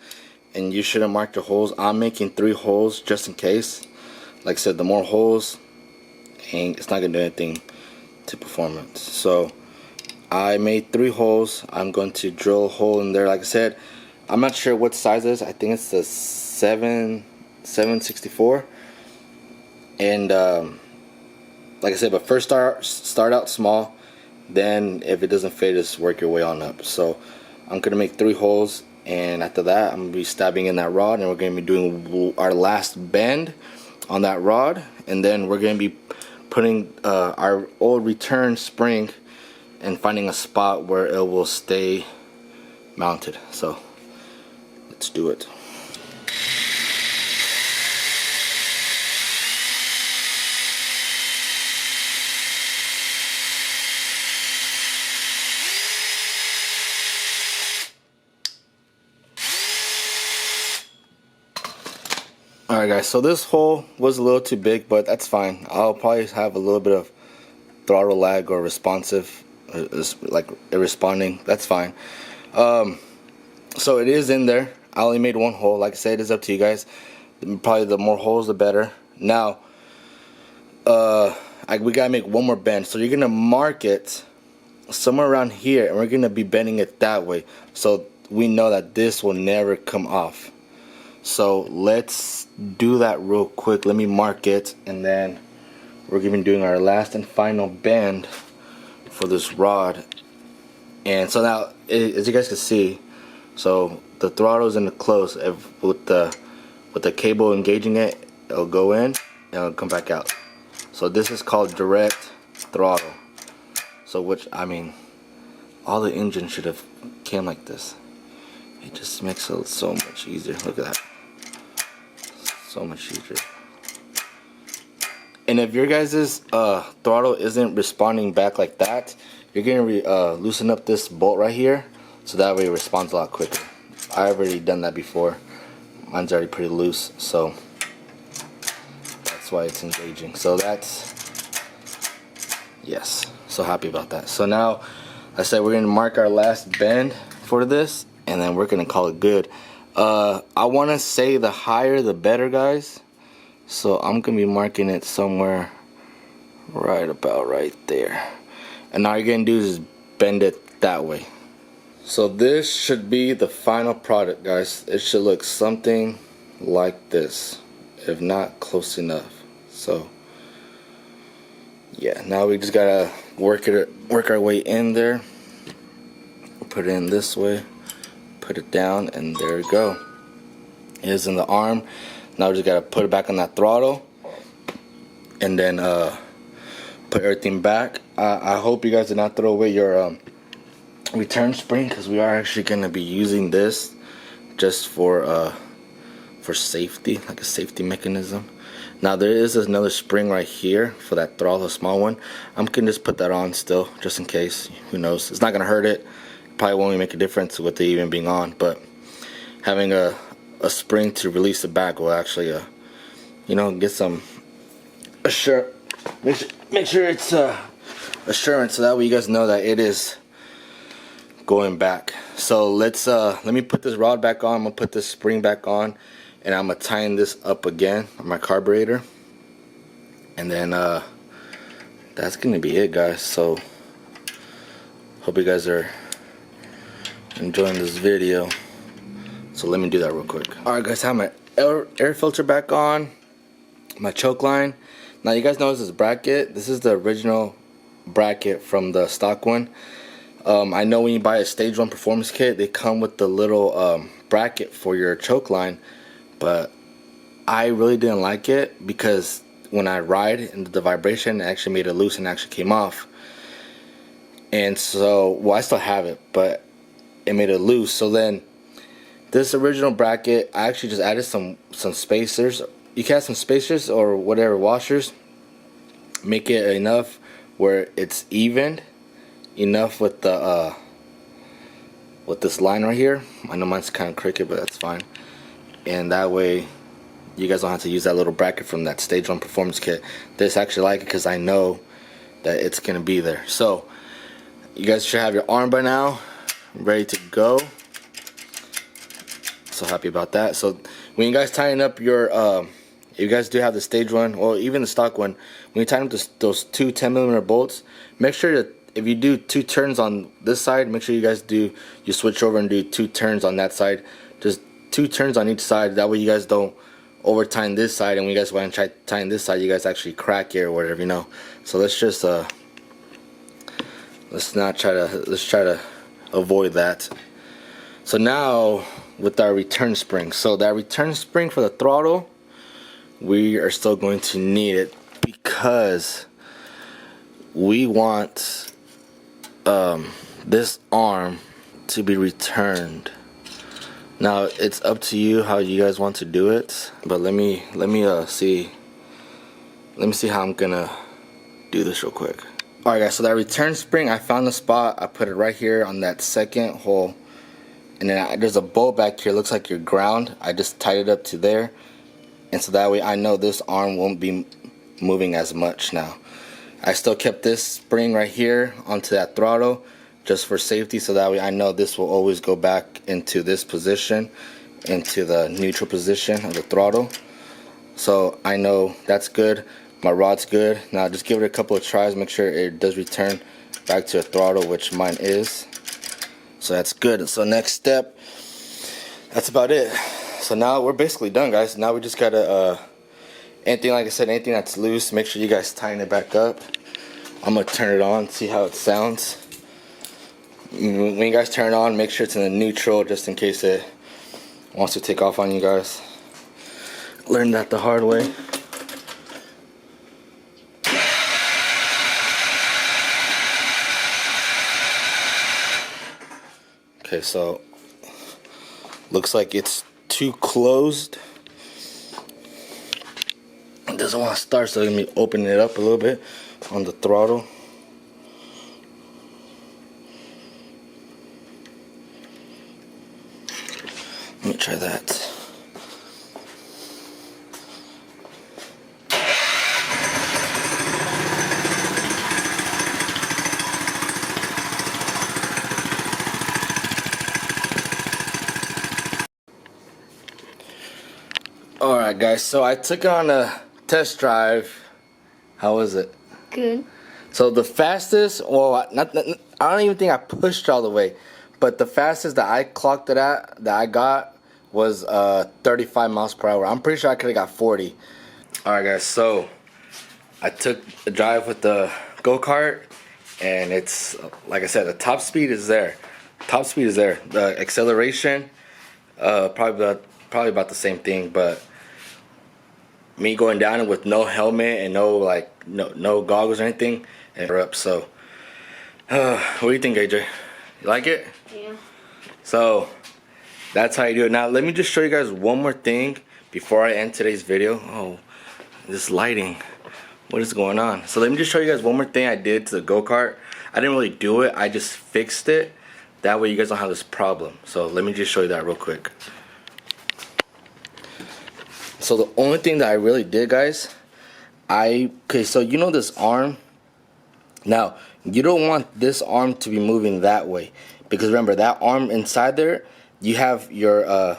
S1: and you should have marked your holes. I'm making 3 holes just in case. Like I said, the more holes, and it's not gonna do anything to performance. So I made 3 holes. I'm going to drill a hole in there. Like I said, I'm not sure what size it is. I think it's the 764. And like I said, but first start out small. Then if it doesn't fit, just work your way on up. So I'm gonna make 3 holes, and after that, I'm gonna be stabbing in that rod, and we're gonna be doing our last bend on that rod, and then we're gonna be putting our old return spring and finding a spot where it will stay mounted. So let's do it. Alright guys, so this hole was a little too big, but that's fine. I'll probably have a little bit of throttle lag or responsive, like responding. That's fine. So it is in there. I only made 1 hole. Like I said, it's up to you guys. Probably the more holes the better. Now we gotta make 1 more bend, so you're gonna mark it somewhere around here, and we're gonna be bending it that way, so we know that this will never come off. So let's do that real quick. Let me mark it, and then we're going to be doing our last and final bend for this rod. And so now, as you guys can see, so the throttle is in the close. With the cable engaging it, it'll go in and it'll come back out. So this is called direct throttle. So which, I mean, all the engines should have came like this. It just makes it so much easier. Look at that. So much easier. And if your guys' throttle isn't responding back like that, you're gonna loosen up this bolt right here, so that way it responds a lot quicker. I've already done that before. Mine's already pretty loose, so that's why it's engaging. So that's, yes, so happy about that. So now, I said we're gonna mark our last bend for this, and then we're gonna call it good. I want to say the higher the better, guys, so I'm gonna be marking it somewhere right about right there, and all you're gonna do is bend it that way. So this should be the final product, guys. It should look something like this, if not close enough. So yeah, now we just gotta work our way in there. Put it in this way, put it down, and there we go. It is in the arm. Now we just gotta put it back on that throttle, and then put everything back. I hope you guys did not throw away your return spring, because we are actually gonna be using this just for safety, like a safety mechanism. Now there is another spring right here for that throttle, a small one. I'm gonna just put that on still, just in case. Who knows? It's not gonna hurt it. Probably won't make a difference with it even being on, but having a spring to release the back will actually you know, get some make sure it's assurance, so that way you guys know that it is going back. So let's let me put this rod back on. I'm gonna put this spring back on, and I'm gonna tighten this up again on my carburetor, and then that's gonna be it, guys. So hope you guys are enjoying this video. So let me do that real quick. Alright guys, I have my air filter back on, my choke line. Now you guys notice this bracket. This is the original bracket from the stock one. I know when you buy a stage 1 performance kit, they come with the little bracket for your choke line, but I really didn't like it, because when I ride and the vibration, it actually made it loose and actually came off. And so, well, I still have it, but it made it loose. So then this original bracket, I actually just added some spacers. You can add some spacers or whatever, washers. Make it enough where it's even enough with the with this line right here. I know mine's kind of crooked, but that's fine. And that way you guys don't have to use that little bracket from that stage 1 performance kit. This, actually like it, because I know that it's gonna be there. So you guys should have your arm by now ready to go. So happy about that. So when you guys tighten up your if you guys do have the stage one or even the stock one, when you tighten up those two 10mm bolts, make sure that if you do 2 turns on this side, make sure you guys switch over and do 2 turns on that side. Just 2 turns on each side. That way you guys don't over tighten this side, and when you guys want to try tighten this side, you guys actually crack it or whatever, you know. So let's just let's try to avoid that. So now with our return spring, so that return spring for the throttle, we are still going to need it because we want this arm to be returned. Now it's up to you how you guys want to do it, but let me see how I'm gonna do this real quick. Alright guys, so that return spring, I found the spot. I put it right here on that second hole, and then there's a bolt back here, looks like your ground. I just tied it up to there, and so that way I know this arm won't be moving as much. Now I still kept this spring right here onto that throttle just for safety, so that way I know this will always go back into this position, into the neutral position of the throttle. So I know that's good. My rod's good. Now just give it a couple of tries, make sure it does return back to a throttle, which mine is. So that's good. So next step, that's about it. So now we're basically done, guys. Now we just gotta anything, like I said, anything that's loose, make sure you guys tighten it back up. I'm gonna turn it on, see how it sounds. When you guys turn it on, make sure it's in the neutral just in case it wants to take off on you guys. Learned that the hard way. Okay, so looks like it's too closed. It doesn't want to start, so let me open it up a little bit on the throttle. Let me try that. Alright guys, so I took it on a test drive. How was it?
S2: Good.
S1: So the fastest, well, I don't even think I pushed all the way, but the fastest that I clocked it at, that I got, was 35 miles per hour. I'm pretty sure I could have got 40. Alright guys, so I took a drive with the go-kart, and it's, like I said, the top speed is there. Top speed is there. The acceleration, probably about the same thing, but me going down with no helmet and no goggles or anything, and we're up. So what do you think, AJ? You like it?
S2: Yeah.
S1: So that's how you do it. Now let me just show you guys one more thing before I end today's video. Oh, this lighting, what is going on? So let me just show you guys one more thing I did to the go-kart. I didn't really do it, I just fixed it. That way you guys don't have this problem. So let me just show you that real quick. So the only thing that I really did, guys, okay, so you know this arm? Now, you don't want this arm to be moving that way, because remember, that arm inside there, you have your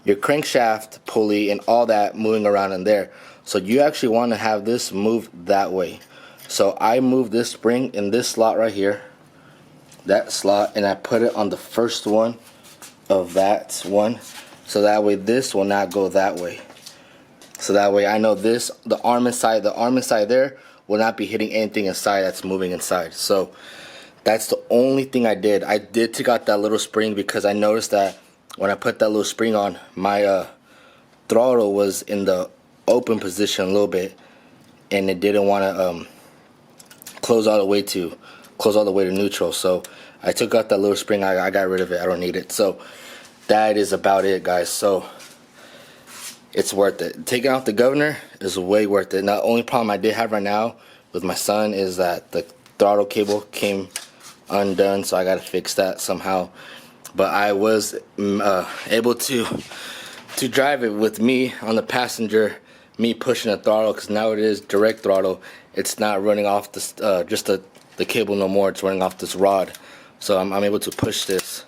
S1: crankshaft pulley and all that moving around in there. So you actually want to have this move that way. So I moved this spring in this slot right here, that slot, and I put it on the first one of that one. So that way this will not go that way. So that way I know this, the arm inside there will not be hitting anything inside that's moving inside. So that's the only thing I did. I did take out that little spring because I noticed that when I put that little spring on, my throttle was in the open position a little bit, and it didn't want to close all the way to neutral. So I took out that little spring. I got rid of it. I don't need it. So that is about it, guys. So it's worth it. Taking out the governor is way worth it. Now, the only problem I did have right now with my son is that the throttle cable came undone, so I gotta fix that somehow. But I was able to drive it with me on the passenger, me pushing the throttle, because now it is direct throttle, it's not running off this just the cable no more. It's running off this rod, so I'm able to push this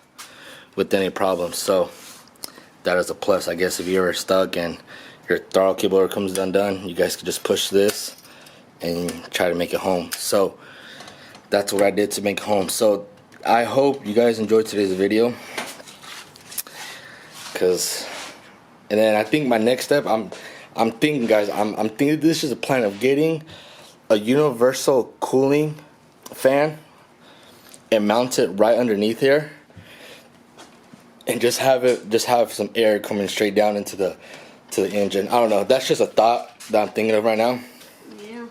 S1: with any problems. So that is a plus, I guess. If you're stuck and your throttle cable ever comes undone, you guys can just push this and try to make it home. So that's what I did to make it home. So I hope you guys enjoyed today's video, and then I think my next step, I'm thinking, guys, I'm thinking this is a plan of getting a universal cooling fan and mount it right underneath here, and just have some air coming straight down into the engine. I don't know. That's just a thought that I'm thinking of right now.
S2: Yeah.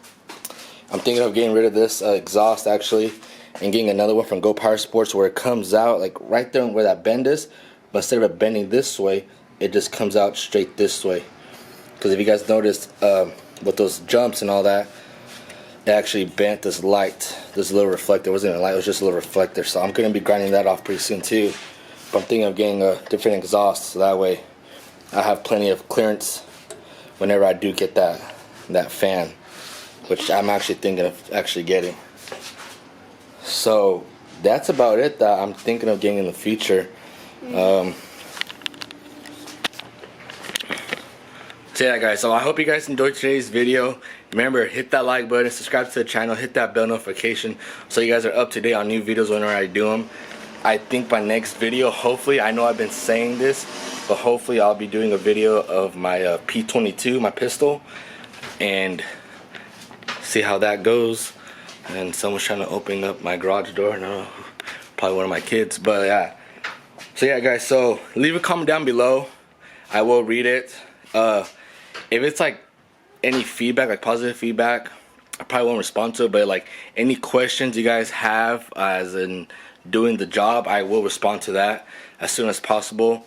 S1: I'm thinking of getting rid of this exhaust actually, and getting another one from Go Power Sports where it comes out like right there where that bend is, but instead of it bending this way, it just comes out straight this way. Because if you guys noticed with those jumps and all that, it actually bent this light, this little reflector. It wasn't a light, it was just a little reflector. So I'm going to be grinding that off pretty soon too. But I'm thinking of getting a different exhaust, so that way I have plenty of clearance whenever I do get that fan, which I'm actually thinking of actually getting. So that's about it that I'm thinking of getting in the future. So yeah, guys, so I hope you guys enjoyed today's video. Remember, hit that like button, subscribe to the channel, hit that bell notification so you guys are up to date on new videos whenever I do them. I think my next video, hopefully, I know I've been saying this, but hopefully I'll be doing a video of my P22, my pistol, and see how that goes. And someone's trying to open up my garage door. No, probably one of my kids, but yeah. So yeah, guys, so leave a comment down below. I will read it. If it's like any feedback, like positive feedback, I probably won't respond to it, but like any questions you guys have as in doing the job, I will respond to that as soon as possible.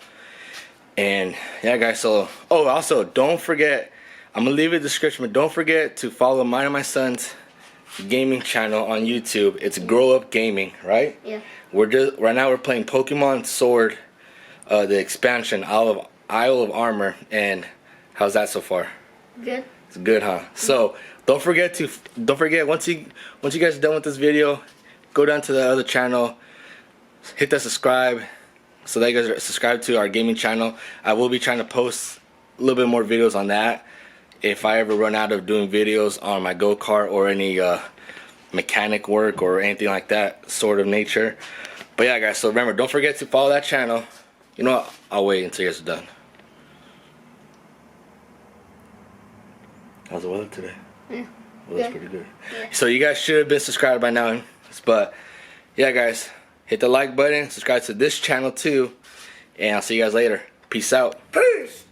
S1: And yeah, guys, so also don't forget, I'm gonna leave a description, but don't forget to follow mine and my son's gaming channel on YouTube. It's GrowUpGaming, right?
S2: Yeah.
S1: Right now we're playing Pokemon Sword, the expansion, Isle of Armor, and how's that so far?
S2: Good.
S1: It's good, huh? So don't forget once you guys are done with this video, go down to the other channel, hit that subscribe so that you guys are subscribed to our gaming channel. I will be trying to post a little bit more videos on that if I ever run out of doing videos on my go-kart or any mechanic work or anything like that sort of nature. But yeah, guys, so remember, don't forget to follow that channel. You know what? I'll wait until you guys are done. How's the weather today?
S2: Yeah.
S1: Well, that's pretty good.
S2: Yeah.
S1: So you guys should have been subscribed by now. But yeah, guys, hit the like button, subscribe to this channel too, and I'll see you guys later. Peace out.
S2: Peace.